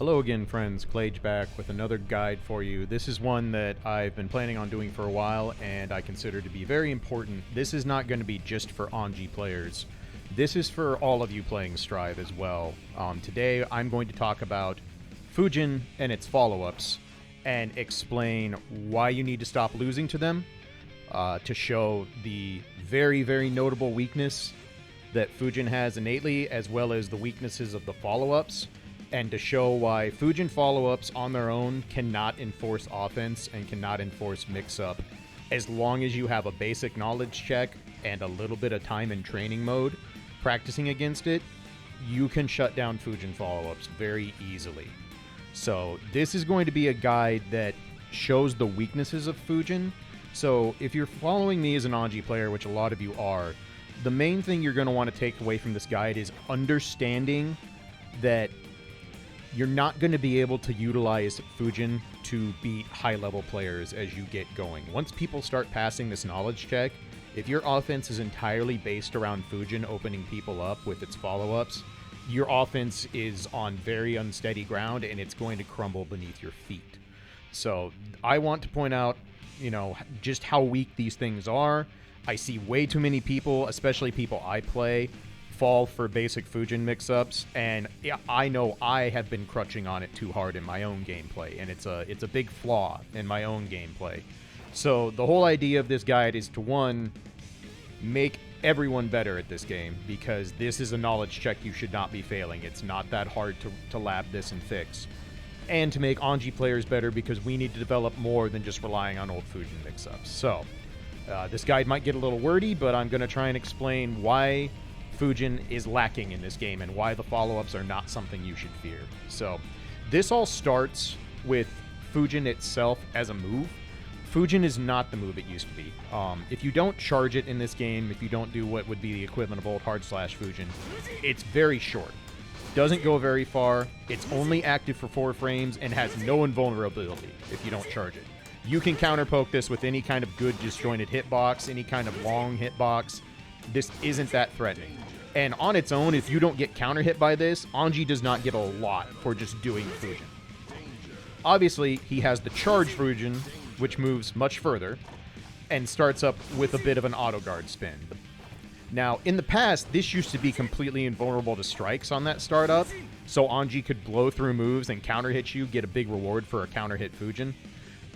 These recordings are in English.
Hello again, friends. Clage back with another guide for you. This is one that I've been planning on doing for a while, and I consider to be very important. This is not going to be just for Anji players. This is for all of you playing Strive as well. Today, I'm going to talk about Fuujin and its follow-ups, and explain why you need to stop losing to them, to show the very, very notable weakness that Fuujin has innately, as well as the weaknesses of the follow-ups, and to show why Fuujin follow-ups on their own cannot enforce offense and cannot enforce mix-up. As long as you have a basic knowledge check and a little bit of time in training mode practicing against it, you can shut down Fuujin follow-ups very easily. So this is going to be a guide that shows the weaknesses of Fuujin. So if you're following me as an Anji player, which a lot of you are, the main thing you're going to want to take away from this guide is understanding that you're not going to be able to utilize Fuujin to beat high-level players as you get going. Once people start passing this knowledge check, if your offense is entirely based around Fuujin opening people up with its follow-ups, your offense is on very unsteady ground and it's going to crumble beneath your feet. So I want to point out, just how weak these things are. I see way too many people, especially people I play, fall for basic Fuujin mix-ups, and I know I have been crutching on it too hard in my own gameplay, and it's a big flaw in my own gameplay. So the whole idea of this guide is to, one, make everyone better at this game, because this is a knowledge check you should not be failing. It's not that hard to lab this and fix. And to make Anji players better, because we need to develop more than just relying on old Fuujin mix-ups. So this guide might get a little wordy, but I'm going to try and explain why Fuujin is lacking in this game and why the follow-ups are not something you should fear. So this all starts with Fuujin itself as a move. Fuujin is not the move it used to be. If you don't charge it in this game, if you don't do what would be the equivalent of old hard slash Fuujin, it's very short. Doesn't go very far. It's only active for 4 frames and has no invulnerability if you don't charge it. You can counter poke this with any kind of good disjointed hitbox, any kind of long hitbox. This isn't that threatening. And on its own, if you don't get counter hit by this, Anji does not get a lot for just doing Fuujin. Obviously, he has the charge Fuujin, which moves much further, and starts up with a bit of an auto guard spin. Now, in the past, this used to be completely invulnerable to strikes on that startup, so Anji could blow through moves and counter hit you, get a big reward for a counter hit Fuujin.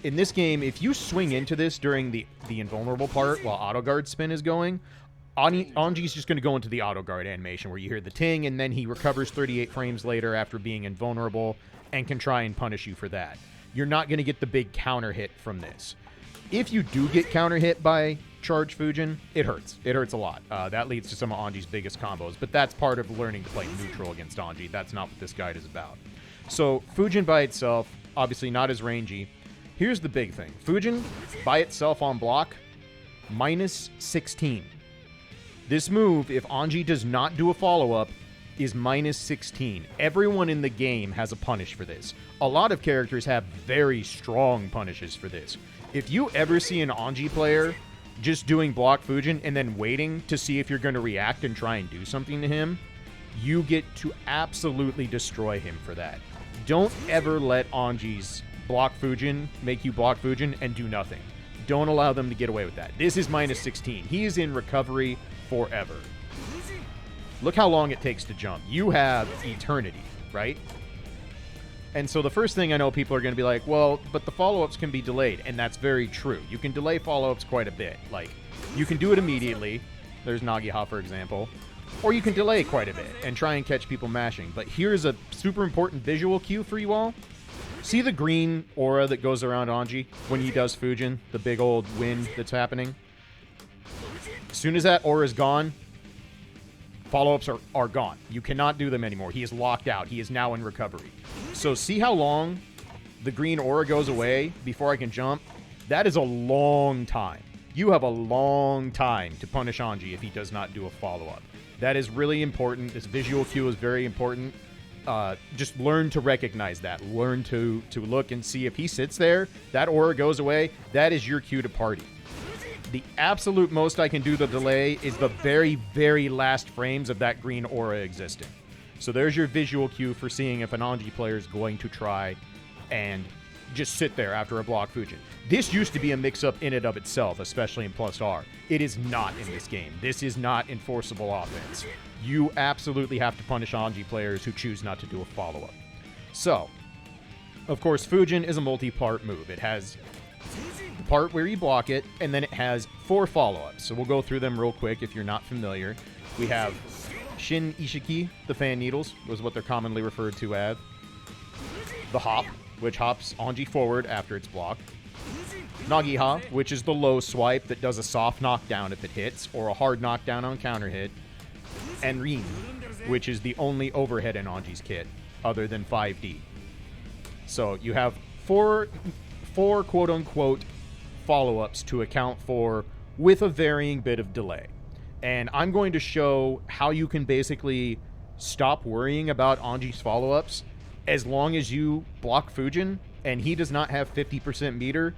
In this game, if you swing into this during the invulnerable part while auto guard spin is going, Anji's just going to go into the auto guard animation where you hear the ting, and then he recovers 38 frames later after being invulnerable and can try and punish you for that. You're not going to get the big counter hit from this. If you do get counter hit by charge Fuujin, it hurts. It hurts a lot. That leads to some of Anji's biggest combos, but that's part of learning to play neutral against Anji. That's not what this guide is about. So Fuujin by itself, obviously not as rangy. Here's the big thing. Fuujin by itself on block, minus 16. This move, if Anji does not do a follow-up, is minus 16. Everyone in the game has a punish for this. A lot of characters have very strong punishes for this. If you ever see an Anji player just doing block Fuujin and then waiting to see if you're going to react and try and do something to him, you get to absolutely destroy him for that. Don't ever let Anji's block Fuujin make you block Fuujin and do nothing. Don't allow them to get away with that. This is minus 16. He is in recovery forever. Look how long it takes to jump. You have eternity, right? And so the first thing I know people are going to be like, well, but the follow-ups can be delayed. And that's very true. You can delay follow-ups quite a bit. Like, you can do it immediately. There's Nagiha, for example. Or you can delay quite a bit and try and catch people mashing. But here's a super important visual cue for you all. See the green aura that goes around Anji when he does Fuujin? The big old wind that's happening? As soon as that aura is gone, follow-ups are gone. You cannot do them anymore. He is locked out. He is now in recovery. So see how long the green aura goes away before I can jump? That is a long time. You have a long time to punish Anji if he does not do a follow-up. That is really important. This visual cue is very important. Just learn to recognize that. Learn to look and see if he sits there, that aura goes away, that is your cue to party. The absolute most I can do the delay is the very, very last frames of that green aura existing. So there's your visual cue for seeing if an Anji player is going to try and just sit there after a block Fuujin. This used to be a mix-up in and of itself, especially in Plus R. It is not in this game. This is not enforceable offense. You absolutely have to punish Anji players who choose not to do a follow-up. So, of course, Fuujin is a multi-part move. It has the part where you block it, and then it has 4 follow-ups. So we'll go through them real quick if you're not familiar. We have Shin Ichishiki, the fan needles, was what they're commonly referred to as. The hop, which hops Anji forward after it's blocked. Nagiha, which is the low swipe that does a soft knockdown if it hits, or a hard knockdown on counter hit. And Rin, which is the only overhead in Anji's kit, other than 5D. So you have four quote-unquote follow-ups to account for with a varying bit of delay. And I'm going to show how you can basically stop worrying about Anji's follow-ups as long as you block Fuujin and he does not have 50% meter.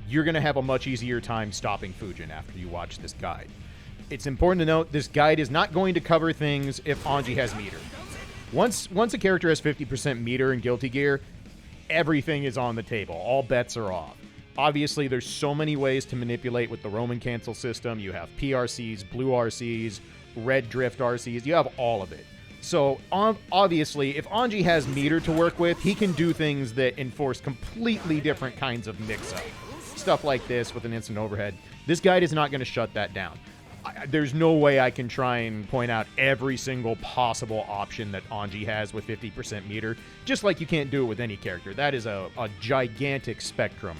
You're going to have a much easier time stopping Fuujin after you watch this guide. It's important to note this guide is not going to cover things if Anji has meter. Once a character has 50% meter in Guilty Gear, everything is on the table. All bets are off. Obviously, there's so many ways to manipulate with the Roman cancel system. You have PRCs, blue RCs, red drift RCs. You have all of it. So, obviously, if Anji has meter to work with, he can do things that enforce completely different kinds of mix-up. Stuff like this with an instant overhead. This guide is not going to shut that down. There's no way I can try and point out every single possible option that Anji has with 50% meter, just like you can't do it with any character. That is a gigantic spectrum.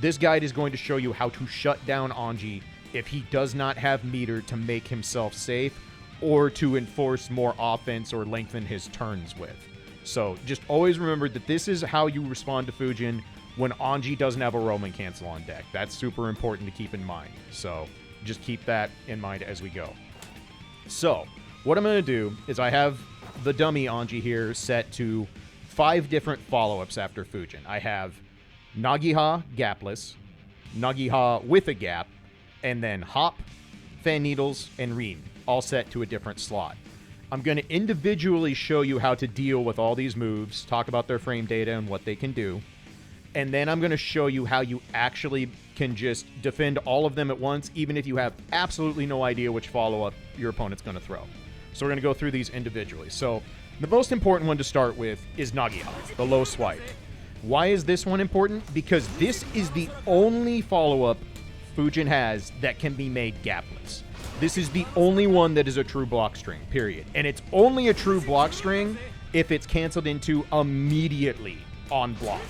This guide is going to show you how to shut down Anji if he does not have meter to make himself safe or to enforce more offense or lengthen his turns with. So just always remember that this is how you respond to Fuujin when Anji doesn't have a Roman cancel on deck. That's super important to keep in mind. So just keep that in mind as we go. So what I'm going to do is I have the dummy Anji here set to 5 different follow-ups after Fuujin. I have Nagiha gapless, Nagiha with a gap, and then hop, fan needles, and Rin, all set to a different slot. I'm going to individually show you how to deal with all these moves, talk about their frame data and what they can do, and then I'm going to show you how you actually can just defend all of them at once, even if you have absolutely no idea which follow-up your opponent's going to throw. So we're going to go through these individually. So the most important one to start with is Nagiha, the low swipe. Why is this one important? Because this is the only follow-up Fuujin has that can be made gapless. This is the only one that is a true block string, period. And it's only a true block string if it's canceled into immediately on block.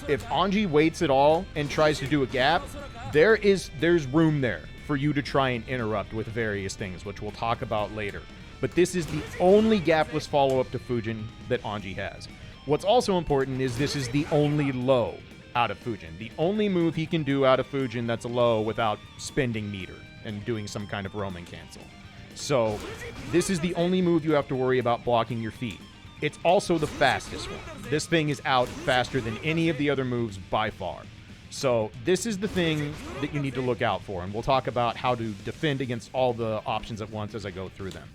If Anji waits at all and tries to do a gap, there's room there for you to try and interrupt with various things, which we'll talk about later. But this is the only gapless follow-up to Fuujin that Anji has. What's also important is this is the only low out of Fuujin. The only move he can do out of Fuujin that's a low without spending meter and doing some kind of Roman cancel. So this is the only move you have to worry about blocking your feet. It's also the fastest one. This thing is out faster than any of the other moves by far. So this is the thing that you need to look out for, and we'll talk about how to defend against all the options at once as I go through them.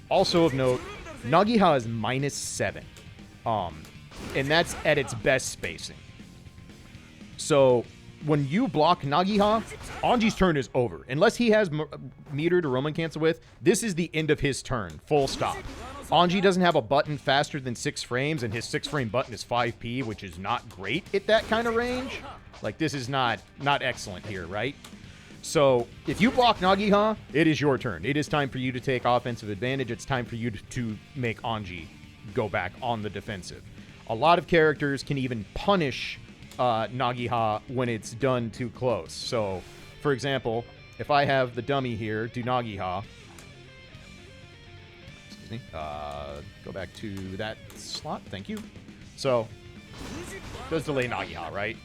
Also of note, Nagiha is -7. And that's at its best spacing. So when you block Nagiha, Anji's turn is over. Unless he has meter to Roman cancel with, this is the end of his turn, full stop. Anji doesn't have a button faster than 6 frames, and his 6-frame button is 5p, which is not great at that kind of range. Like, this is not excellent here, right? So if you block Nagiha, it is your turn. It is time for you to take offensive advantage. It's time for you to make Anji go back on the defensive. A lot of characters can even punish Nagiha when it's done too close. So, for example, if I have the dummy here do Nagiha, excuse me, go back to that slot, thank you. So, does delay Nagiha, right?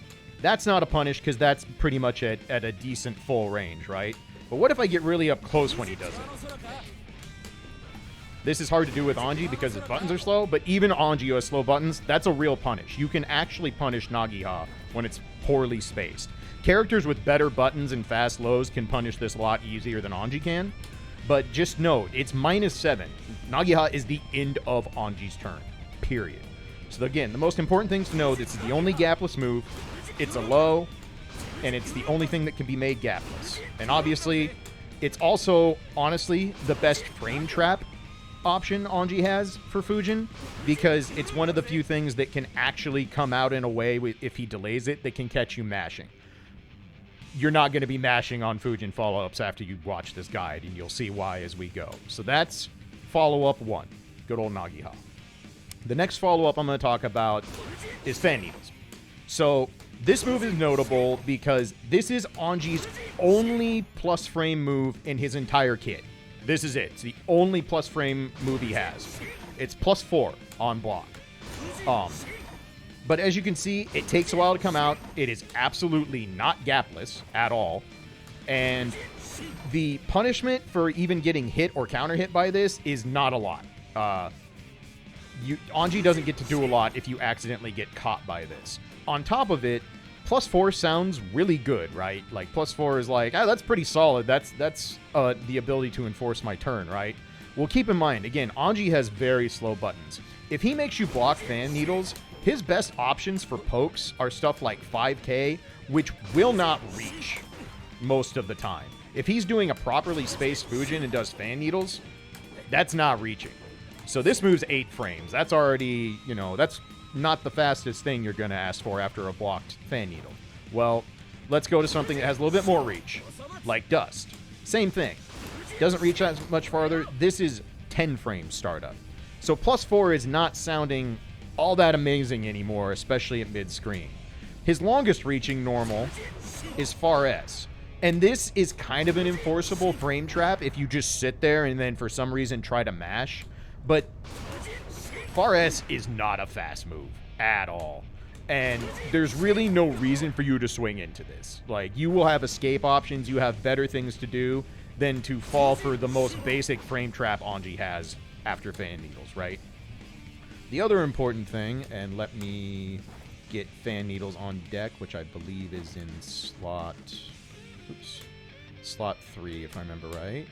That's not a punish because that's pretty much at a decent full range, right? But what if I get really up close when he does it? This is hard to do with Anji because his buttons are slow, but even Anji who has slow buttons, that's a real punish. You can actually punish Nagiha when it's poorly spaced. Characters with better buttons and fast lows can punish this a lot easier than Anji can, But just note, it's -7. Nagiha is the end of Anji's turn, period. So again, the most important things to know, this is the only gapless move, it's a low, and it's the only thing that can be made gapless. And obviously, it's also, honestly, the best frame trap option Anji has for Fuujin, because it's one of the few things that can actually come out in a way, if he delays it, that can catch you mashing. You're not going to be mashing on Fuujin Followups after you watch this guide, and you'll see why as we go. So that's follow-up 1. Good old Nagiha. The next follow-up I'm going to talk about is Fan Needles. So this move is notable because this is Anji's only plus frame move in his entire kit. This is it. It's the only plus frame move he has. It's +4 on block. But as you can see, it takes a while to come out. It is absolutely not gapless at all. And the punishment for even getting hit or counter hit by this is not a lot. Anji doesn't get to do a lot if you accidentally get caught by this. On top of it, +4 sounds really good, right? Like, +4 is like, that's pretty solid. That's the ability to enforce my turn, right? Well, keep in mind, again, Anji has very slow buttons. If he makes you block Fan Needles, his best options for pokes are stuff like 5K, which will not reach most of the time. If he's doing a properly spaced Fuujin and does Fan Needles, that's not reaching. So this move's 8 frames. That's already, that's not the fastest thing you're going to ask for after a blocked Fan Needle. Well, let's go to something that has a little bit more reach, like Dust. Same thing. Doesn't reach as much farther. This is 10 frames startup. So +4 is not sounding all that amazing anymore, especially at mid-screen. His longest reaching normal is Far S. And this is kind of an enforceable frame trap if you just sit there and then for some reason try to mash. But Far S is not a fast move at all. And there's really no reason for you to swing into this. Like, you will have escape options, you have better things to do than to fall for the most basic frame trap Anji has after Fan Needles, right? The other important thing, and let me get Fan Needles on deck, which I believe is in slot 3, if I remember right.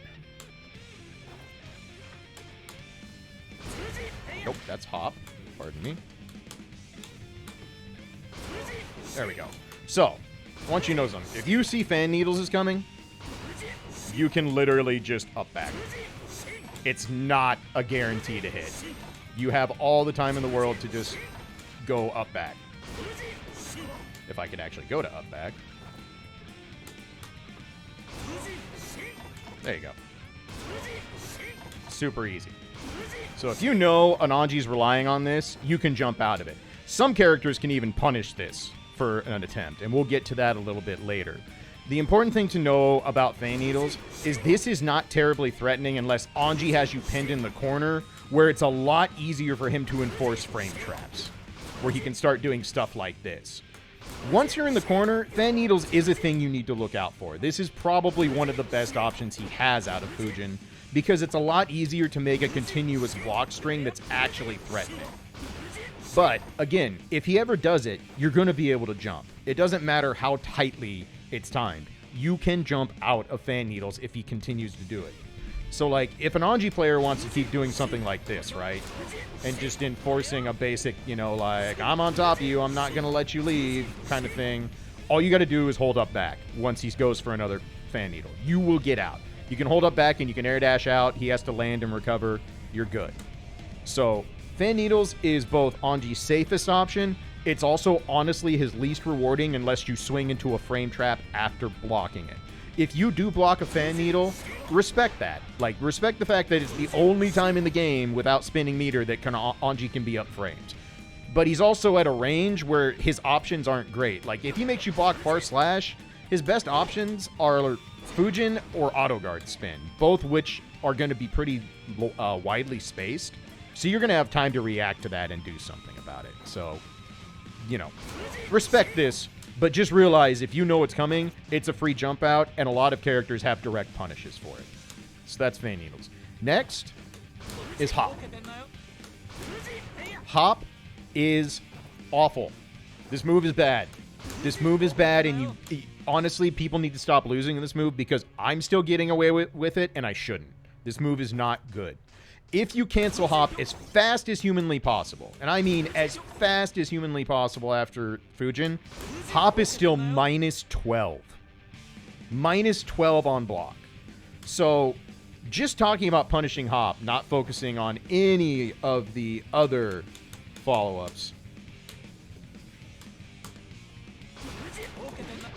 Nope, that's Hop. Pardon me. There we go. So, I want you to know something. If you see Fan Needles is coming, you can literally just up back. It's not a guarantee to hit. You have all the time in the world to just go up back. If I could actually go to up back. There you go. Super easy. So if you know an Anji's relying on this, you can jump out of it. Some characters can even punish this for an attempt, and we'll get to that a little bit later. The important thing to know about Fan Needles is this is not terribly threatening unless Anji has you pinned in the corner, where it's a lot easier for him to enforce frame traps, where he can start doing stuff like this. Once you're in the corner, Fan Needles is a thing you need to look out for. This is probably one of the best options he has out of Fuujin, because it's a lot easier to make a continuous block string that's actually threatening. But, again, if he ever does it, you're going to be able to jump. It doesn't matter how tightly it's timed. You can jump out of Fan Needles if he continues to do it. So, like, if an Anji player wants to keep doing something like this, right, and just enforcing a basic, like, I'm on top of you, I'm not going to let you leave kind of thing, all you got to do is hold up back once he goes for another Fan Needle. You will get out. You can hold up back and you can air dash out. He has to land and recover. You're good. So, Fan Needles is both Anji's safest option. It's also, honestly, his least rewarding unless you swing into a frame trap after blocking it. If you do block a Fan Needle, respect that. Like, respect the fact that it's the only time in the game without spinning meter that Anji can be up framed. But he's also at a range where his options aren't great. Like, if he makes you block Far Slash, his best options are Fuujin or Auto Guard Spin, both which are going to be pretty widely spaced. So you're going to have time to react to that and do something about it. So, respect this, but just realize if you know it's coming, it's a free jump out, and a lot of characters have direct punishes for it. So that's Fan Needles. Next is Hop. Hop is awful. This move is bad. This move is bad, and honestly, people need to stop losing this move because I'm still getting away with it, and I shouldn't. This move is not good. If you cancel hop as fast as humanly possible, and I mean as fast as humanly possible after Fuujin, hop is still minus 12. Minus 12 on block. So just talking about punishing hop, not focusing on any of the other follow-ups,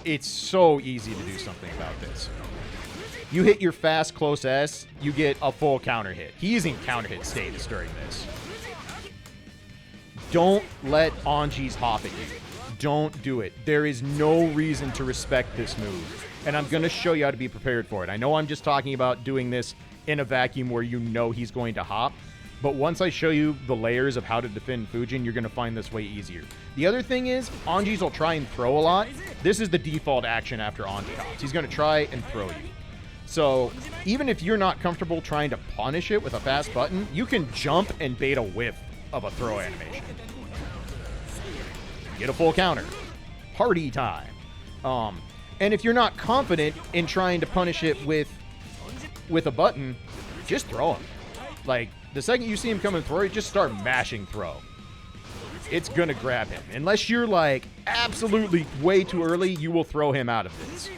it's so easy to do something about this. You hit your fast close S, you get a full counter hit. He's in counter hit status during this. Don't let Anji's hop at you. Don't do it. There is no reason to respect this move. And I'm going to show you how to be prepared for it. I know I'm just talking about doing this in a vacuum where you know he's going to hop. But once I show you the layers of how to defend Fuujin, you're going to find this way easier. The other thing is, Anji's will try and throw a lot. This is the default action after Anji hops. He's going to try and throw you. So even if you're not comfortable trying to punish it with a fast button, you can jump and bait a whiff of a throw animation. Get a full counter. Party time. And if you're not confident in trying to punish it with a button, just throw him. Like, the second you see him come and throw it, just start mashing throw. It's gonna grab him. Unless you're, like, absolutely way too early, you will throw him out of this.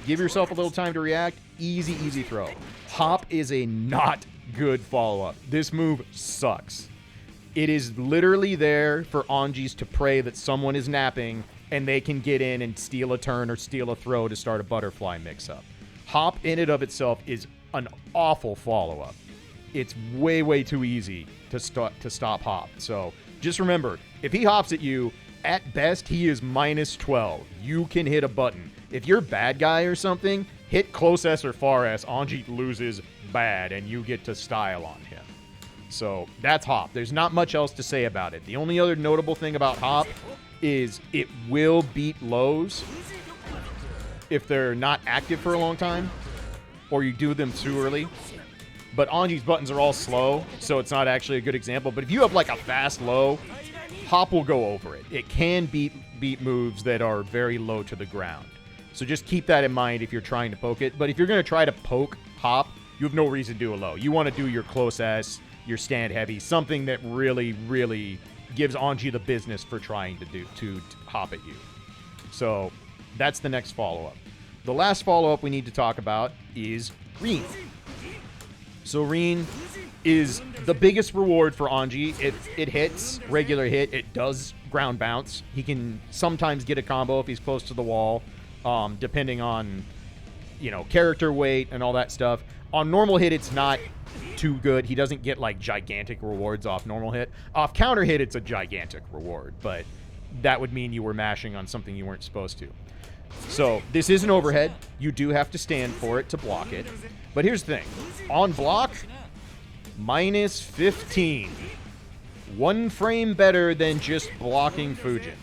Give yourself a little time to react. Easy, easy throw. Hop is a not good follow-up. This move sucks. It is literally there for Anjis to pray that someone is napping and they can get in and steal a turn or steal a throw to start a butterfly mix-up. Hop in and of itself is an awful follow-up. It's way, way too easy to stop hop. So just remember, if he hops at you, at best, he is minus 12. You can hit a button. If you're bad guy or something, hit close S or far S, Anji loses bad, and you get to style on him. So that's hop. There's not much else to say about it. The only other notable thing about hop is it will beat lows if they're not active for a long time, or you do them too early. But Anji's buttons are all slow, so it's not actually a good example. But if you have like a fast low, hop will go over it. It can beat moves that are very low to the ground. So just keep that in mind if you're trying to poke it. But if you're going to try to poke hop, you have no reason to do a low. You want to do your close S, your stand heavy, something that really, really gives Anji the business for trying to hop at you. So that's the next follow-up. The last follow-up we need to talk about is Rin. So Rin is the biggest reward for Anji. If it hits, regular hit, it does ground bounce. He can sometimes get a combo if he's close to the wall, depending on, character weight and all that stuff. On normal hit, it's not too good. He doesn't get, like, gigantic rewards off normal hit. Off counter hit, it's a gigantic reward, but that would mean you were mashing on something you weren't supposed to. So this is an overhead. You do have to stand for it to block it. But here's the thing. On block, minus 15. One frame better than just blocking Fuujin.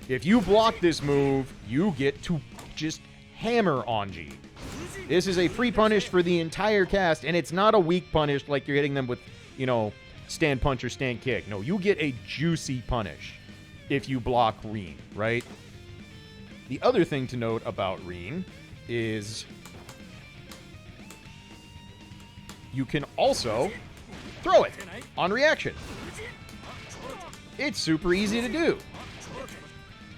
If you block this move, you get to just hammer Anji. This is a free punish for the entire cast, and it's not a weak punish like you're hitting them with, stand punch or stand kick. No, you get a juicy punish if you block Rin, right? The other thing to note about Rin is you can also throw it on reaction. It's super easy to do.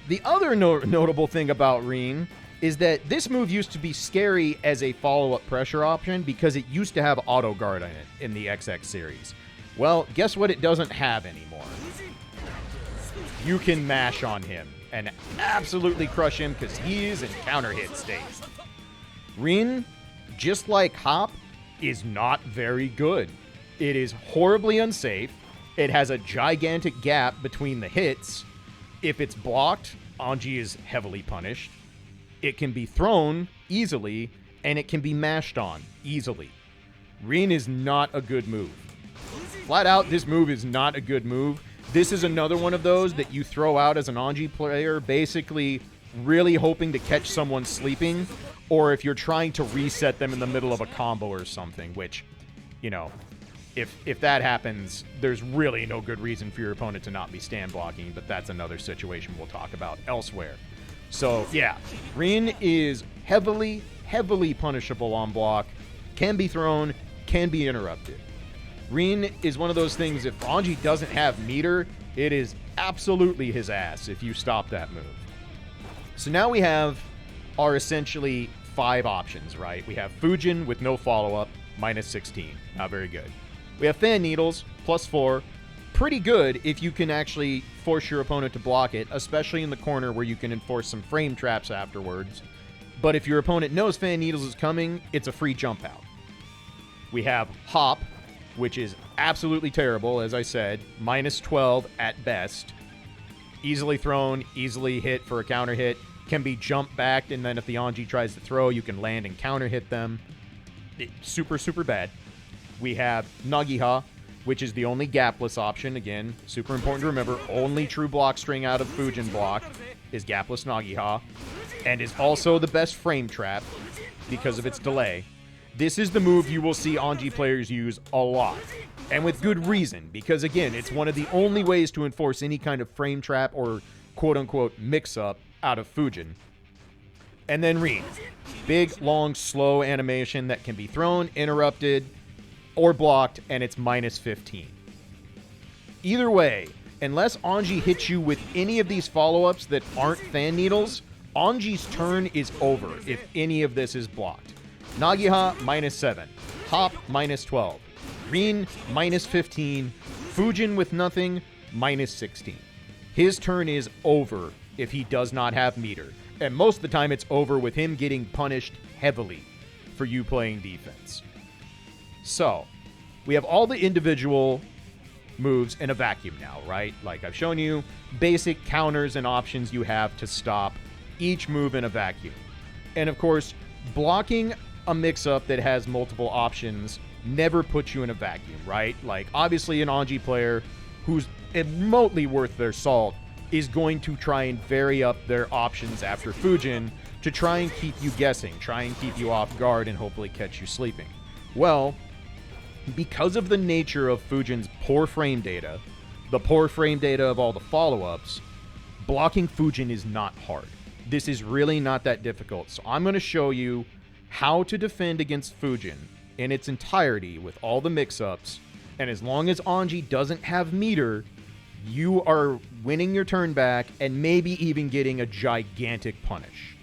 The other notable thing about Rin is that this move used to be scary as a follow-up pressure option because it used to have auto guard in it in the XX series. Well, guess what it doesn't have anymore? You can mash on him and absolutely crush him because he is in counter hit state. Rin, just like hop, is not very good. It is horribly unsafe. It has a gigantic gap between the hits. If it's blocked, Anji is heavily punished. It can be thrown easily, and it can be mashed on easily. Rin is not a good move. Flat out, this move is not a good move. This is another one of those that you throw out as an Anji player, basically really hoping to catch someone sleeping, or if you're trying to reset them in the middle of a combo or something, which, if that happens, there's really no good reason for your opponent to not be stand blocking, but that's another situation we'll talk about elsewhere. So, yeah, Rin is heavily, heavily punishable on block, can be thrown, can be interrupted. Rin is one of those things, if Anji doesn't have meter, it is absolutely his ass if you stop that move. So now we have our essentially 5 options, right? We have Fuujin with no follow-up, minus 16. Not very good. We have Fan Needles, plus 4. Pretty good if you can actually force your opponent to block it, especially in the corner where you can enforce some frame traps afterwards. But if your opponent knows Fan Needles is coming, it's a free jump out. We have Hop, which is absolutely terrible, as I said. Minus 12 at best. Easily thrown, easily hit for a counter hit. Can be jump backed, and then if the Anji tries to throw, you can land and counter hit them. Super, super bad. We have Nagiha, which is the only gapless option. Again, super important to remember. Only true block string out of Fuujin block is gapless Nagiha, and is also the best frame trap because of its delay. This is the move you will see Anji players use a lot, and with good reason, because again, it's one of the only ways to enforce any kind of frame trap or quote-unquote mix-up out of Fuujin. And then Rin. Big, long, slow animation that can be thrown, interrupted, or blocked, and it's minus 15. Either way, unless Anji hits you with any of these follow-ups that aren't Fan Needles, Anji's turn is over if any of this is blocked. Nagiha, minus 7. Hop, minus 12. Rin, minus 15. Fuujin with nothing, minus 16. His turn is over if he does not have meter. And most of the time it's over with him getting punished heavily for you playing defense. So, we have all the individual moves in a vacuum now, right? Like I've shown you, basic counters and options you have to stop each move in a vacuum. And of course, blocking a mix-up that has multiple options never puts you in a vacuum, right? Like, obviously an Anji player who's remotely worth their salt is going to try and vary up their options after Fuujin to try and keep you guessing, try and keep you off guard, and hopefully catch you sleeping. Well, because of the nature of Fuujin's poor frame data, the poor frame data of all the follow-ups, blocking Fuujin is not hard. This is really not that difficult. So I'm going to show you how to defend against Fuujin in its entirety with all the mix-ups, and as long as Anji doesn't have meter, you are winning your turn back and maybe even getting a gigantic punish.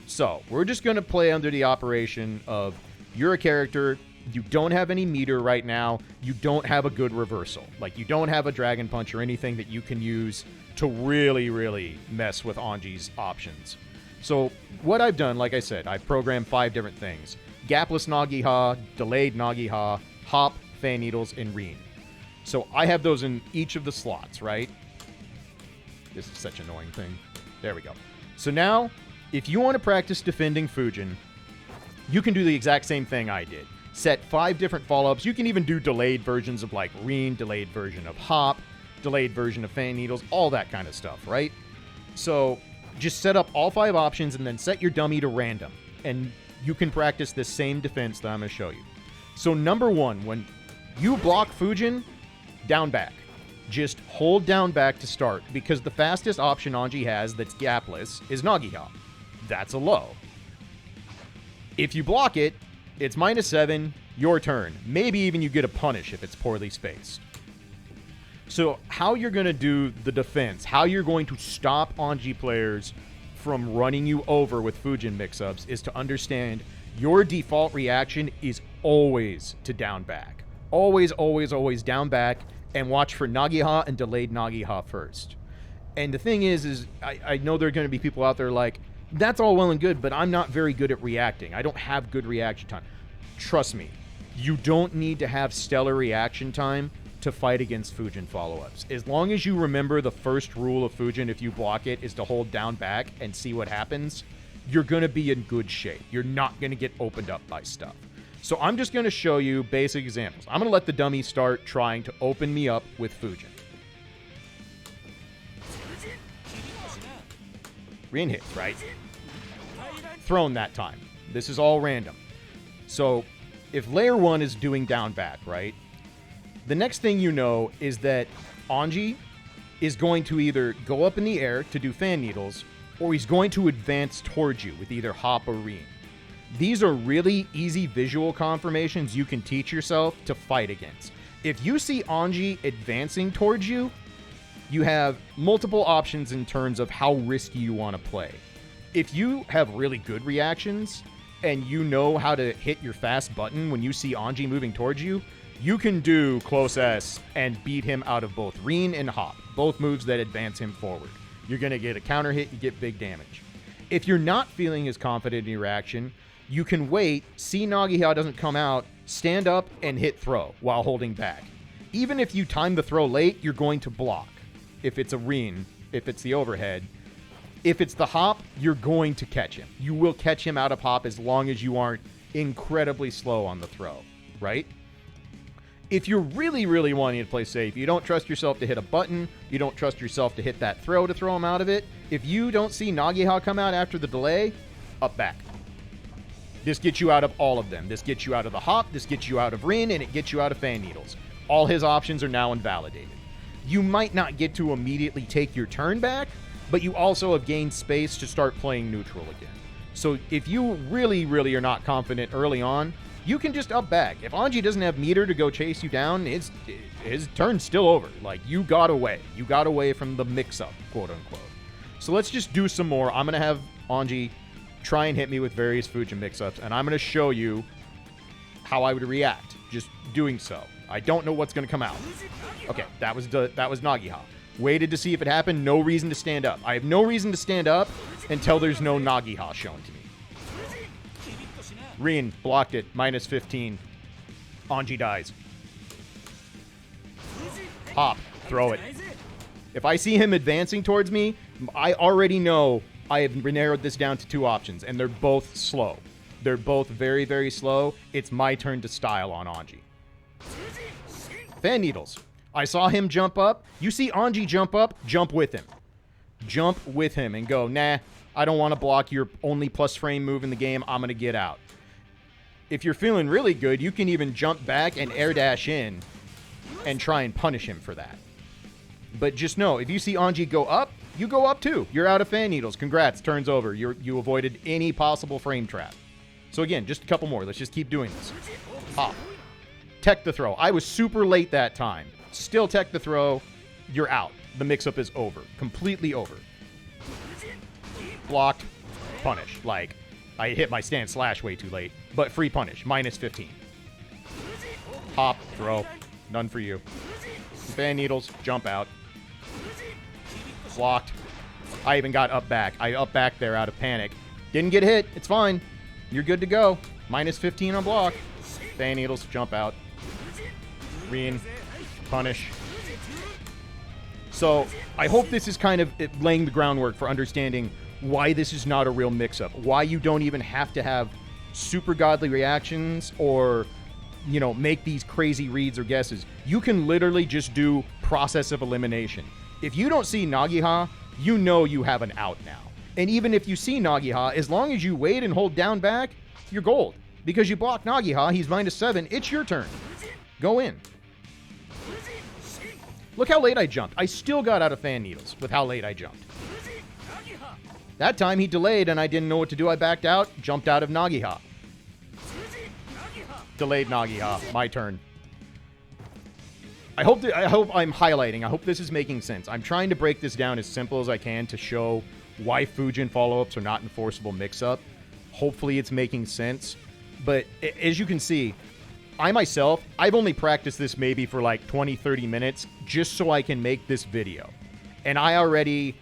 So, we're just going to play under the operation of you're a character, you don't have any meter right now, you don't have a good reversal. Like, you don't have a Dragon Punch or anything that you can use to really, really mess with Anji's options. So, what I've done, like I said, I've programmed 5 different things. Gapless Nagiha, delayed Nagiha, Hop, Fan Needles, and Rin. So I have those in each of the slots, right? This is such an annoying thing. There we go. So now, if you want to practice defending Fuujin, you can do the exact same thing I did. Set 5 different follow-ups. You can even do delayed versions of like Rin, delayed version of Hop, delayed version of Fan Needles, all that kind of stuff, right? So just set up all 5 options and then set your dummy to random. And you can practice this same defense that I'm going to show you. So number 1, when you block Fuujin, down back. Just hold down back to start, because the fastest option Anji has that's gapless is Nagiha. That's a low. If you block it, it's minus 7, your turn. Maybe even you get a punish if it's poorly spaced. So how you're going to do the defense, how you're going to stop Anji players from running you over with Fuujin mix-ups is to understand your default reaction is always to down back. Always, always, always down back, and watch for Nagiha and delayed Nagiha first. And the thing is I know there are going to be people out there like, that's all well and good, but I'm not very good at reacting. I don't have good reaction time. Trust me, you don't need to have stellar reaction time to fight against Fuujin follow-ups. As long as you remember the first rule of Fuujin, if you block it, is to hold down back and see what happens, you're going to be in good shape. You're not going to get opened up by stuff. So I'm just going to show you basic examples. I'm going to let the dummy start trying to open me up with Fuujin. Rin hits, right? Thrown that time. This is all random. So if layer 1 is doing down back, right? The next thing you know is that Anji is going to either go up in the air to do Fan Needles, or he's going to advance towards you with either Hop or Rin. These are really easy visual confirmations you can teach yourself to fight against. If you see Anji advancing towards you, you have multiple options in terms of how risky you want to play. If you have really good reactions and you know how to hit your fast button when you see Anji moving towards you, you can do close S and beat him out of both Rin and Hop, both moves that advance him forward. You're going to get a counter hit, you get big damage. If you're not feeling as confident in your action, you can wait, see Nagiha doesn't come out, stand up and hit throw while holding back. Even if you time the throw late, you're going to block. If it's a Rin, if it's the overhead. If it's the hop, you're going to catch him. You will catch him out of hop as long as you aren't incredibly slow on the throw, right? If you're really, really wanting to play safe, you don't trust yourself to hit a button, you don't trust yourself to hit that throw to throw him out of it, if you don't see Nagiha come out after the delay, up back. This gets you out of all of them. This gets you out of the hop, this gets you out of Rin, and it gets you out of fan needles. All his options are now invalidated. You might not get to immediately take your turn back, but you also have gained space to start playing neutral again. So if you really, really are not confident early on, you can just up back. If Anji doesn't have meter to go chase you down, his turn's still over. Like, you got away. You got away from the mix-up, quote-unquote. So let's just do some more. I'm going to have Anji try and hit me with various Fuujin mix-ups, and I'm going to show you how I would react just doing so. I don't know what's going to come out. Okay, that was Nagiha. Waited to see if it happened. No reason to stand up. I have no reason to stand up until there's no Nagiha shown to me. Rin blocked it. Minus 15. Anji dies. Hop. Throw it. If I see him advancing towards me, I already know I have narrowed this down to two options, and they're both slow. They're both very, very slow. It's my turn to style on Anji. Fan needles. I saw him jump up. You see Anji jump up, jump with him. Jump with him and go, nah, I don't want to block your only plus frame move in the game. I'm going to get out. If you're feeling really good, you can even jump back and air dash in and try and punish him for that. But just know, if you see Anji go up, you go up too. You're out of fan needles. Congrats, turn's over. You avoided any possible frame trap. So again, just a couple more. Let's just keep doing this. Hop. Tech the throw. I was super late that time. Still tech the throw. You're out. The mix-up is over. Completely over. Blocked. Punish. Like, I hit my stand slash way too late. But free punish. Minus 15. Hop. Throw. None for you. Fan needles. Jump out. Blocked. I even got up back. I up back there out of panic. Didn't get hit. It's fine. You're good to go. Minus 15 on block. Fan needles. Jump out. Rin. Punish. So I hope this is kind of laying the groundwork for understanding why this is not a real mix-up. Why you don't even have to have super godly reactions or, you know, make these crazy reads or guesses. You can literally just do process of elimination. If you don't see Nagiha, you know you have an out now. And even if you see Nagiha, as long as you wait and hold down back, you're gold. Because you block Nagiha, he's minus 7, it's your turn. Go in. Look how late I jumped. I still got out of fan needles with how late I jumped. That time he delayed and I didn't know what to do. I backed out, jumped out of Nagiha. Delayed Nagiha. My turn. I hope I'm highlighting. I hope this is making sense. I'm trying to break this down as simple as I can to show why Fuujin follow-ups are not enforceable mix-up. Hopefully it's making sense. But as you can see, I myself, I've only practiced this maybe for like 20, 30 minutes just so I can make this video. And I already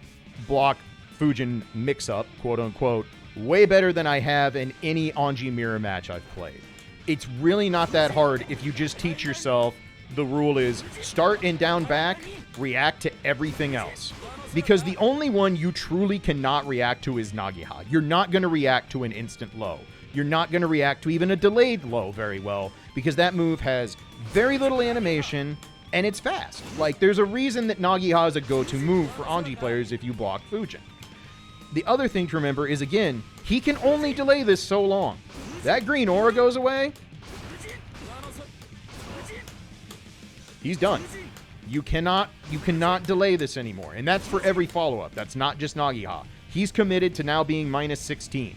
block Fuujin mix-up, quote-unquote, way better than I have in any Anji mirror match I've played. It's really not that hard if you just teach yourself. The rule is start and down back, react to everything else. Because the only one you truly cannot react to is Nagiha. You're not going to react to an instant low. You're not going to react to even a delayed low very well because that move has very little animation and it's fast. Like, there's a reason that Nagiha is a go-to move for Anji players if you block Fuujin. The other thing to remember is, again, he can only delay this so long. That green aura goes away, he's done. You cannot delay this anymore. And that's for every follow-up. That's not just Nagiha. He's committed to now being minus 16.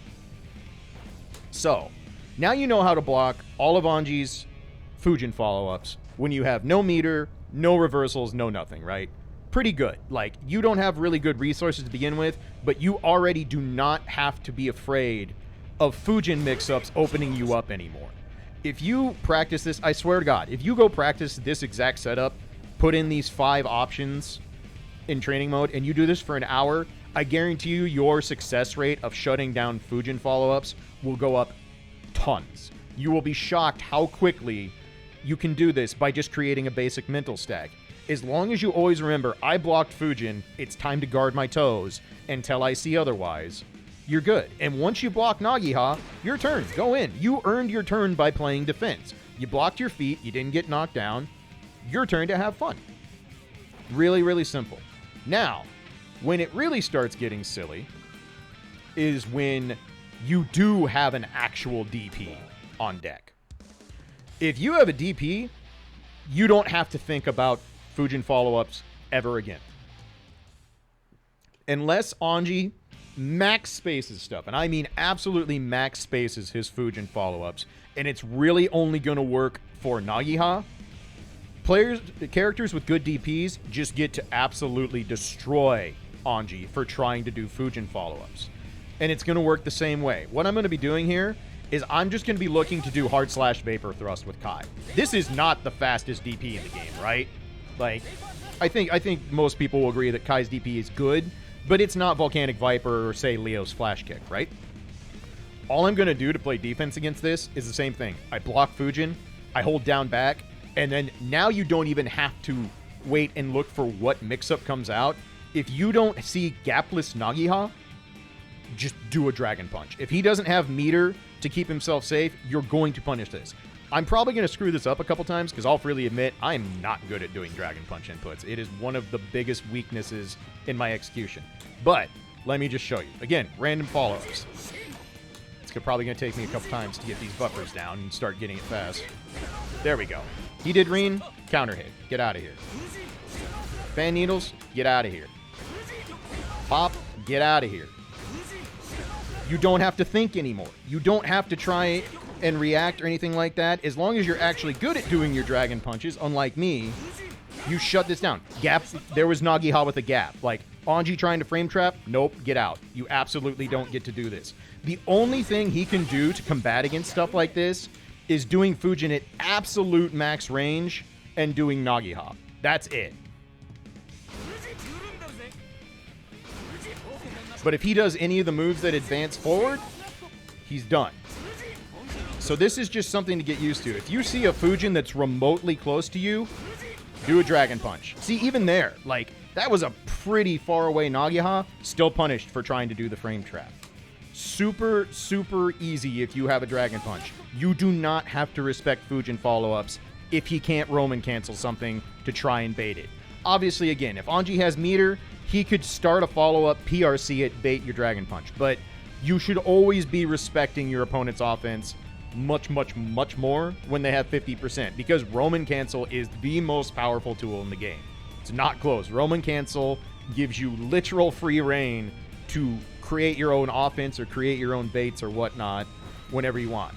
So, now you know how to block all of Anji's Fuujin follow-ups when you have no meter, no reversals, no nothing, right? Pretty good. Like, you don't have really good resources to begin with, but you already do not have to be afraid of Fuujin mix-ups opening you up anymore. If you practice this, I swear to God, if you go practice this exact setup, put in these 5 options in training mode, and you do this for an hour, I guarantee you your success rate of shutting down Fuujin follow-ups will go up tons. You will be shocked how quickly you can do this by just creating a basic mental stack. As long as you always remember, I blocked Fuujin, it's time to guard my toes until I see otherwise, you're good. And once you block Nagiha, your turn. Go in. You earned your turn by playing defense. You blocked your feet, you didn't get knocked down, your turn to have fun. Really, really simple. Now, when it really starts getting silly is when you do have an actual DP on deck. If you have a DP, you don't have to think about Fuujin follow-ups ever again. Unless Anji max spaces stuff, and I mean absolutely max spaces his Fuujin follow-ups, and it's really only going to work for Nagiha, characters with good DPs just get to absolutely destroy Anji for trying to do Fuujin follow-ups. And it's going to work the same way. What I'm going to be doing here is I'm just going to be looking to do hard slash vapor thrust with Kai. This is not the fastest DP in the game, right? Like, I think most people will agree that Kai's DP is good, but it's not Volcanic Viper or, say, Leo's Flash Kick, right? All I'm going to do to play defense against this is the same thing. I block Fuujin, I hold down back, and then now you don't even have to wait and look for what mix-up comes out. If you don't see gapless Nagiha, just do a Dragon Punch. If he doesn't have meter to keep himself safe, you're going to punish this. I'm probably going to screw this up a couple times because I'll freely admit I am not good at doing Dragon Punch inputs. It is one of the biggest weaknesses in my execution. But let me just show you. Again, random follow-ups. It's probably going to take me a couple times to get these buffers down and start getting it fast. There we go. He did Reen, counter hit. Get out of here. Fan Needles, get out of here. Pop, get out of here. You don't have to think anymore. You don't have to try and react or anything like that. As long as you're actually good at doing your Dragon Punches, unlike me, you shut this down. Gap, there was Nagiha with a gap. Like, Anji trying to frame trap, nope, get out. You absolutely don't get to do this. The only thing he can do to combat against stuff like this is doing Fuujin at absolute max range and doing Nagiha. That's it. But if he does any of the moves that advance forward, he's done. So this is just something to get used to. If you see a Fuujin that's remotely close to you, do a Dragon Punch. See, even there, like, that was a pretty far away Nagiha, still punished for trying to do the frame trap. Super, super easy if you have a Dragon Punch. You do not have to respect Fuujin follow-ups if he can't Roman cancel something to try and bait it. Obviously, again, if Anji has meter, he could start a follow-up, PRC it, bait your Dragon Punch. But you should always be respecting your opponent's offense much, much, much more when they have 50%, because Roman cancel is the most powerful tool in the game. It's not close. Roman cancel gives you literal free reign to create your own offense or create your own baits or whatnot whenever you want.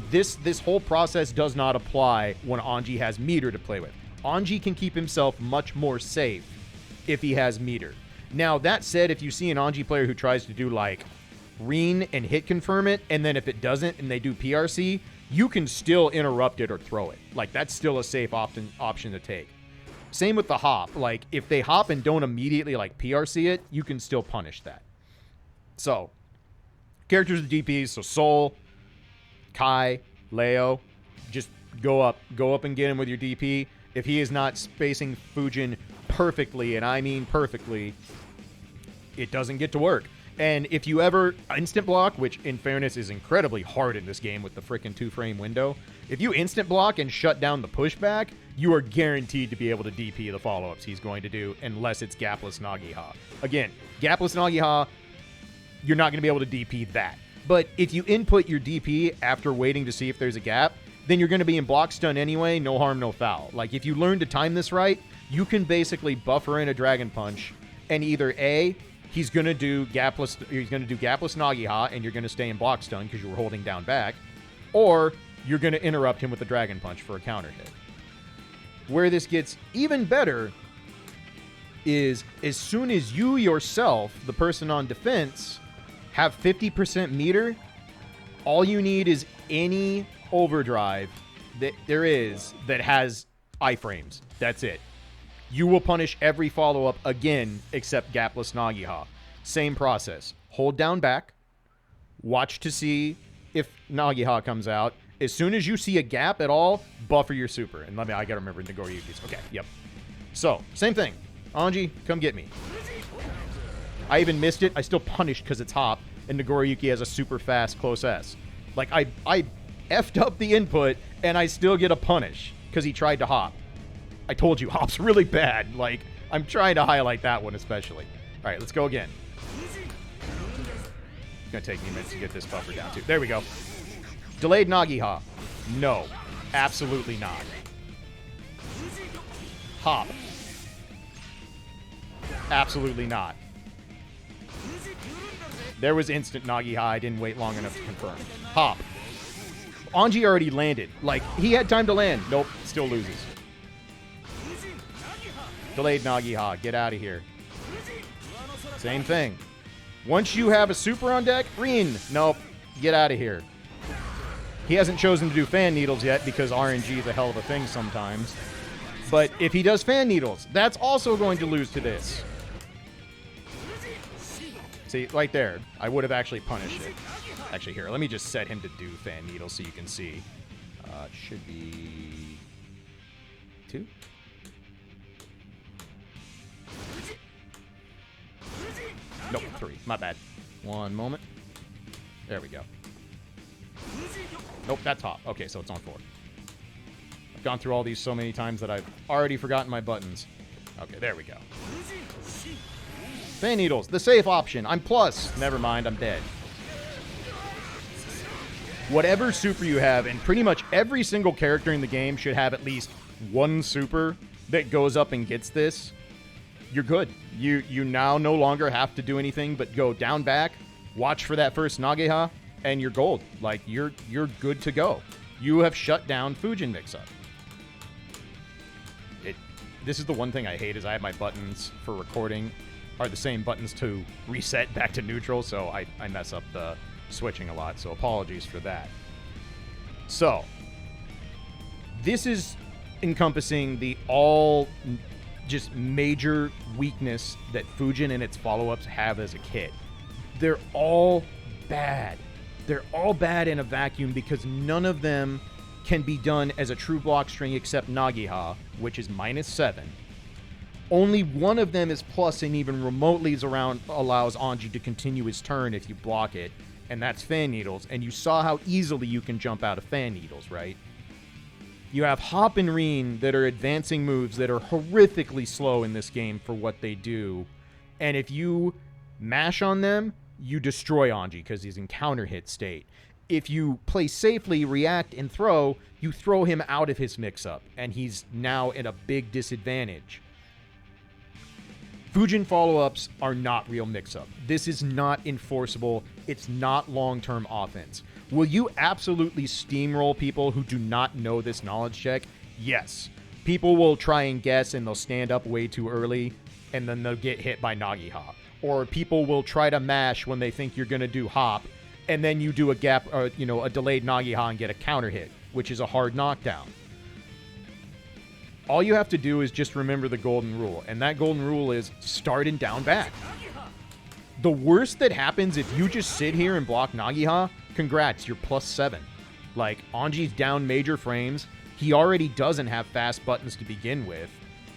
This whole process does not apply when Anji has meter to play with. Anji can keep himself much more safe if he has meter. Now, that said, if you see an Anji player who tries to do like Reen and hit confirm it, and then if it doesn't and they do PRC, you can still interrupt it or throw it. Like, that's still a safe option to take. Same with the hop. Like, if they hop and don't immediately like PRC it, you can still punish that. So, characters with DPs, so Sol, Kai, Leo, just go up and get him with your DP. If he is not spacing Fuujin perfectly, and I mean perfectly, it doesn't get to work. And if you ever instant block, which in fairness is incredibly hard in this game with the frickin' 2-frame window, if you instant block and shut down the pushback, you are guaranteed to be able to DP the follow-ups he's going to do, unless it's gapless Nagiha. Again, gapless Nagiha, you're not going to be able to DP that. But if you input your DP after waiting to see if there's a gap, then you're going to be in block stun anyway, no harm, no foul. Like, if you learn to time this right, you can basically buffer in a Dragon Punch and either A, he's gonna do gapless Nagiha, and you're gonna stay in block stun because you were holding down back, or you're gonna interrupt him with the Dragon Punch for a counter hit. Where this gets even better is as soon as you yourself, the person on defense, have 50% meter, all you need is any overdrive that there is that has iframes. That's it. You will punish every follow-up again except gapless Nagiha. Same process. Hold down back. Watch to see if Nagiha comes out. As soon as you see a gap at all, buffer your super. And I gotta remember Nagoriyuki's. Okay, yep. So, same thing. Anji, come get me. I even missed it. I still punished because it's hop, and Nagoriyuki has a super fast close S. Like, I effed up the input, and I still get a punish because he tried to hop. I told you, hop's really bad. Like, I'm trying to highlight that one especially. All right, let's go again. It's going to take me a minute to get this buffer down, too. There we go. Delayed Nagiha. No, absolutely not. Hop. Absolutely not. There was instant Nagiha. I didn't wait long enough to confirm. Hop. Anji already landed. Like, he had time to land. Nope, still loses. Delayed Nagiha. Get out of here. Same thing. Once you have a super on deck, Rin. Nope. Get out of here. He hasn't chosen to do fan needles yet because RNG is a hell of a thing sometimes. But if he does fan needles, that's also going to lose to this. See, right there. I would have actually punished it. Actually, here, let me just set him to do fan needles so you can see. It should be 2. Nope, 3. My bad. One moment. There we go. Nope, that's hop. Okay, so it's on 4. I've gone through all these so many times that I've already forgotten my buttons. Okay, there we go. Fan needles, the safe option. I'm plus. Never mind, I'm dead. Whatever super you have, and pretty much every single character in the game should have at least one super that goes up and gets this, you're good. You now no longer have to do anything but go down back, watch for that first Nagiha, and you're gold. Like, you're good to go. You have shut down Fuujin mix-up. This is the one thing I hate is I have my buttons for recording are the same buttons to reset back to neutral, so I mess up the switching a lot, so apologies for that. So, this is encompassing the just major weakness that Fuujin and its follow-ups have as a kit. They're all bad. They're all bad in a vacuum because none of them can be done as a true block string except Nagiha, which is -7. Only one of them is plus and even remotely allows Anji to continue his turn if you block it, and that's fan needles. And you saw how easily you can jump out of fan needles, right? You have Hop and Rin that are advancing moves that are horrifically slow in this game for what they do. And if you mash on them, you destroy Anji because he's in counter hit state. If you play safely, react, and throw, you throw him out of his mix-up, and he's now in a big disadvantage. Fuujin follow-ups are not real mix-up. This is not enforceable. It's not long-term offense. Will you absolutely steamroll people who do not know this knowledge check? Yes. People will try and guess, and they'll stand up way too early, and then they'll get hit by Nagiha. Or people will try to mash when they think you're going to do hop, and then you do a gap, a delayed Nagiha and get a counter hit, which is a hard knockdown. All you have to do is just remember the golden rule, and that golden rule is start and down back. The worst that happens if you just sit here and block Nagiha, congrats, you're +7. Like, Anji's down major frames. He already doesn't have fast buttons to begin with.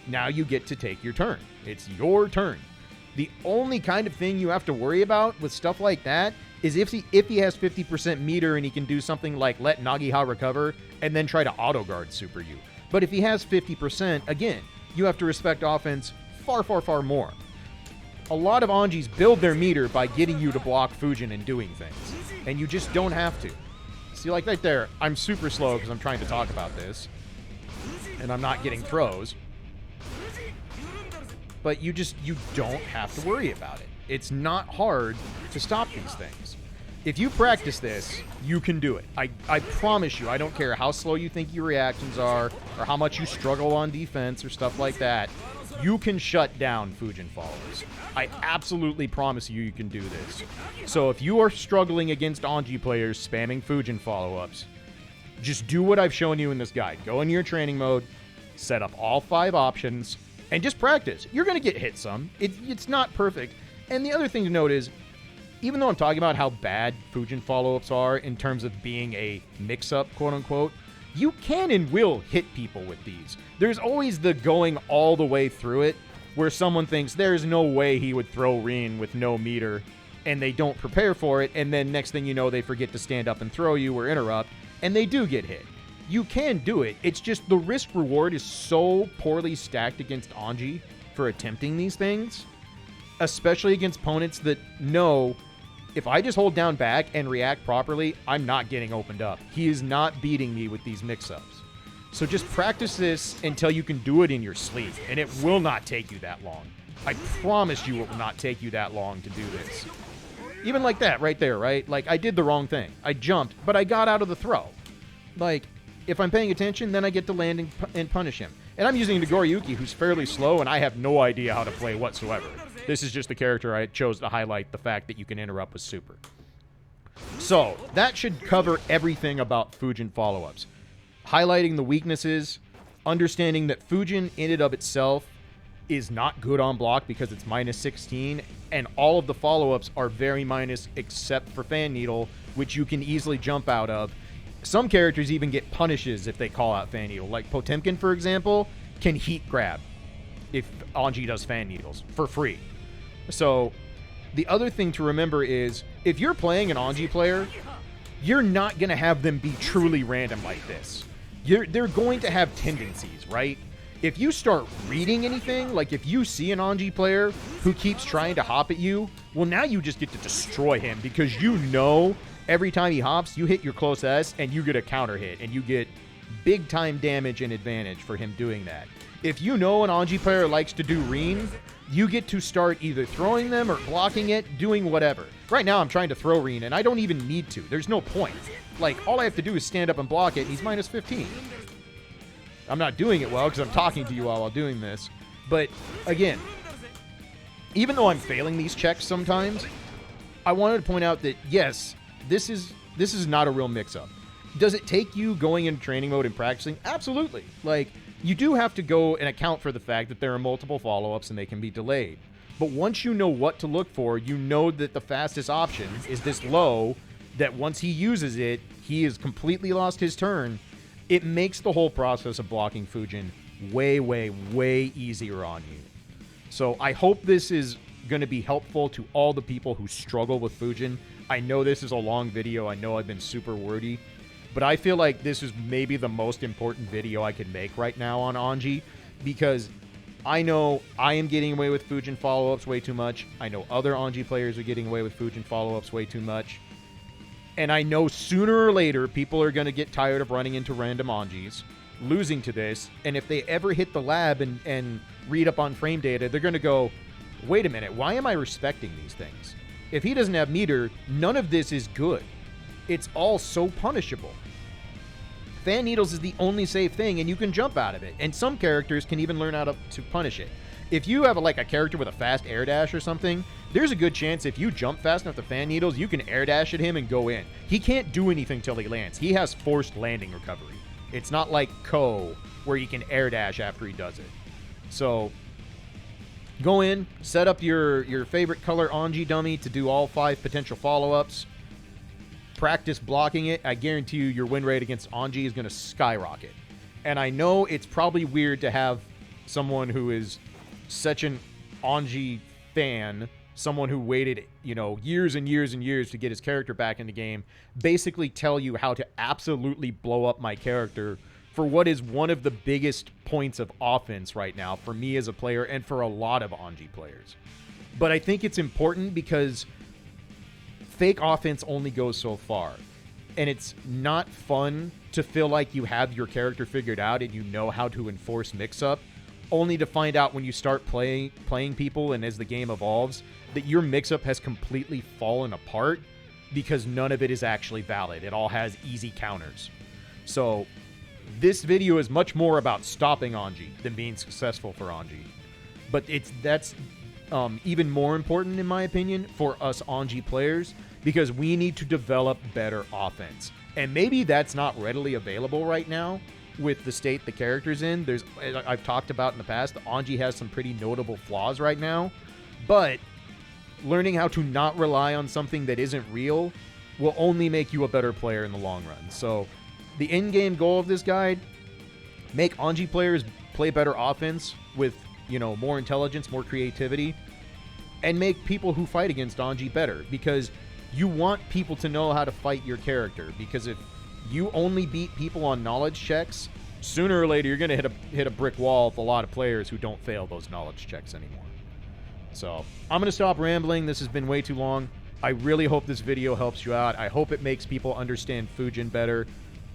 Now you get to take your turn. It's your turn. The only kind of thing you have to worry about with stuff like that is if he has 50% meter and he can do something like let Nagiha recover and then try to auto-guard super you. But if he has 50%, again, you have to respect offense far, far, far more. A lot of Anjis build their meter by getting you to block Fuujin and doing things. And you just don't have to. See, like right there, I'm super slow because I'm trying to talk about this. And I'm not getting throws. but you don't have to worry about it. It's not hard to stop these things. If you practice this, you can do it. I promise you, I don't care how slow you think your reactions are or how much you struggle on defense or stuff like that, you can shut down Fuujin Followups. I absolutely promise you can do this. So if you are struggling against Anji players spamming Fuujin Followups, just do what I've shown you in this guide. Go into your training mode, set up all 5 options, and just practice. You're going to get hit some. It's not perfect. And the other thing to note is, even though I'm talking about how bad Fuujin Followups are in terms of being a mix-up, quote-unquote, you can and will hit people with these. There's always the going all the way through it, where someone thinks there's no way he would throw Rin with no meter, and they don't prepare for it, and then next thing you know, they forget to stand up and throw you or interrupt, and they do get hit. You can do it. It's just the risk-reward is so poorly stacked against Anji for attempting these things, especially against opponents that know if I just hold down back and react properly, I'm not getting opened up. He is not beating me with these mix-ups. So just practice this until you can do it in your sleep, and it will not take you that long. I promise you it will not take you that long to do this. Even like that right there, right? Like, I did the wrong thing. I jumped, but I got out of the throw. Like, if I'm paying attention, then I get to land and punish him. And I'm using Nagoriyuki, who's fairly slow, and I have no idea how to play whatsoever. This is just the character I chose to highlight the fact that you can interrupt with super. So, that should cover everything about Fuujin Followups. Highlighting the weaknesses, understanding that Fuujin in and of itself is not good on block because it's minus 16, and all of the follow-ups are very minus except for Fan Needle, which you can easily jump out of. Some characters even get punishes if they call out Fan Needle. Like Potemkin, for example, can heat grab if Anji does Fan Needles for free. So the other thing to remember is if you're playing an Anji player, you're not going to have them be truly random like this. They're going to have tendencies, right? If you start reading anything, like if you see an Anji player who keeps trying to hop at you, well, now you just get to destroy him because you know every time he hops, you hit your close S and you get a counter hit and you get big time damage and advantage for him doing that. If you know an Anji player likes to do Rin, you get to start either throwing them or blocking it, doing whatever. Right now I'm trying to throw Rin and I don't even need to. There's no point. Like, all I have to do is stand up and block it and he's minus 15. I'm not doing it well because I'm talking to you while doing this. But again, even though I'm failing these checks sometimes, I wanted to point out that yes, this is not a real mix-up. Does it take you going into training mode and practicing? Absolutely. Like, you do have to go and account for the fact that there are multiple follow-ups and they can be delayed. But once you know what to look for, you know that the fastest option is this low, that once he uses it, he has completely lost his turn. It makes the whole process of blocking Fuujin way, way, way easier on you. So I hope this is going to be helpful to all the people who struggle with Fuujin. I know this is a long video. I know I've been super wordy. But I feel like this is maybe the most important video I can make right now on Anji, because I know I am getting away with Fuujin Followups way too much. I know other Anji players are getting away with Fuujin Followups way too much. And I know sooner or later people are going to get tired of running into random Anjis, losing to this, and if they ever hit the lab and read up on frame data, they're going to go, wait a minute, why am I respecting these things? If he doesn't have meter, none of this is good. It's all so punishable. Fan Needles is the only safe thing, and you can jump out of it. And some characters can even learn how to punish it. If you have a character with a fast air dash or something, there's a good chance if you jump fast enough to Fan Needles, you can air dash at him and go in. He can't do anything till he lands. He has forced landing recovery. It's not like Ko, where he can air dash after he does it. So go in, set up your favorite color Anji dummy to do all 5 potential follow-ups. Practice blocking it. I guarantee you your win rate against Anji is going to skyrocket. And I know it's probably weird to have someone who is such an Anji fan, someone who waited, years and years and years to get his character back in the game, basically tell you how to absolutely blow up my character for what is one of the biggest points of offense right now for me as a player and for a lot of Anji players. But I think it's important because fake offense only goes so far, and it's not fun to feel like you have your character figured out and you know how to enforce mix-up only to find out when you start playing people and as the game evolves that your mix-up has completely fallen apart because none of it is actually valid. It all has easy counters. So this video is much more about stopping Anji than being successful for Anji. But that's even more important, in my opinion, for us Anji players, because we need to develop better offense. And maybe that's not readily available right now with the state the character's in. I've talked about in the past, Anji has some pretty notable flaws right now, but learning how to not rely on something that isn't real will only make you a better player in the long run. So the in-game goal of this guide, make Anji players play better offense with, you know, more intelligence, more creativity, and make people who fight against Anji better, because you want people to know how to fight your character, because if you only beat people on knowledge checks, sooner or later you're going to hit a brick wall with a lot of players who don't fail those knowledge checks anymore. So I'm going to stop rambling. This has been way too long. I really hope this video helps you out. I hope it makes people understand Fuujin better,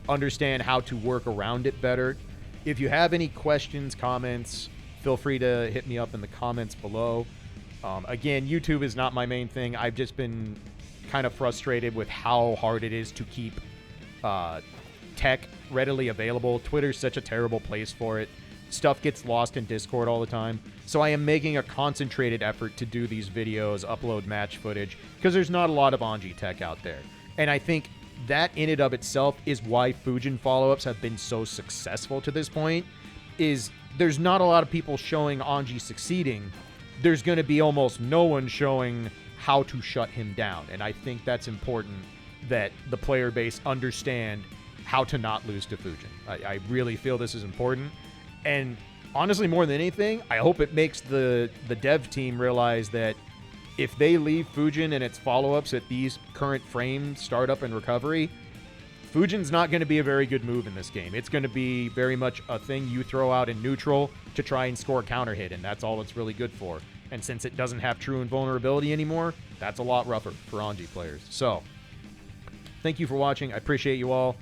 understand how to work around it better. If you have any questions, comments, feel free to hit me up in the comments below. Again, YouTube is not my main thing. I've just been kind of frustrated with how hard it is to keep tech readily available. Twitter's such a terrible place for it. Stuff gets lost in Discord all the time. So I am making a concentrated effort to do these videos, upload match footage, because there's not a lot of Anji tech out there. And I think that in and of itself is why Fuujin Followups have been so successful to this point, is there's not a lot of people showing Anji succeeding. There's going to be almost no one showing how to shut him down. And I think that's important, that the player base understand how to not lose to Fuujin. I really feel this is important. And honestly, more than anything, I hope it makes the dev team realize that if they leave Fuujin and its follow-ups at these current frames, startup and recovery, Fuujin's not going to be a very good move in this game. It's going to be very much a thing you throw out in neutral to try and score counter hit, and that's all it's really good for. And since it doesn't have true invulnerability anymore, that's a lot rougher for Anji players. So, thank you for watching. I appreciate you all.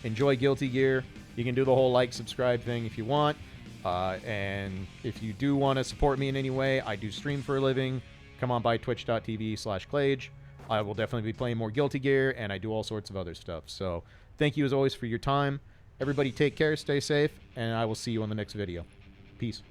Enjoy Guilty Gear. You can do the whole like, subscribe thing if you want. And if you do want to support me in any way, I do stream for a living. Come on by twitch.tv/Clage. I will definitely be playing more Guilty Gear, and I do all sorts of other stuff. So thank you as always for your time. Everybody take care, stay safe, and I will see you on the next video. Peace.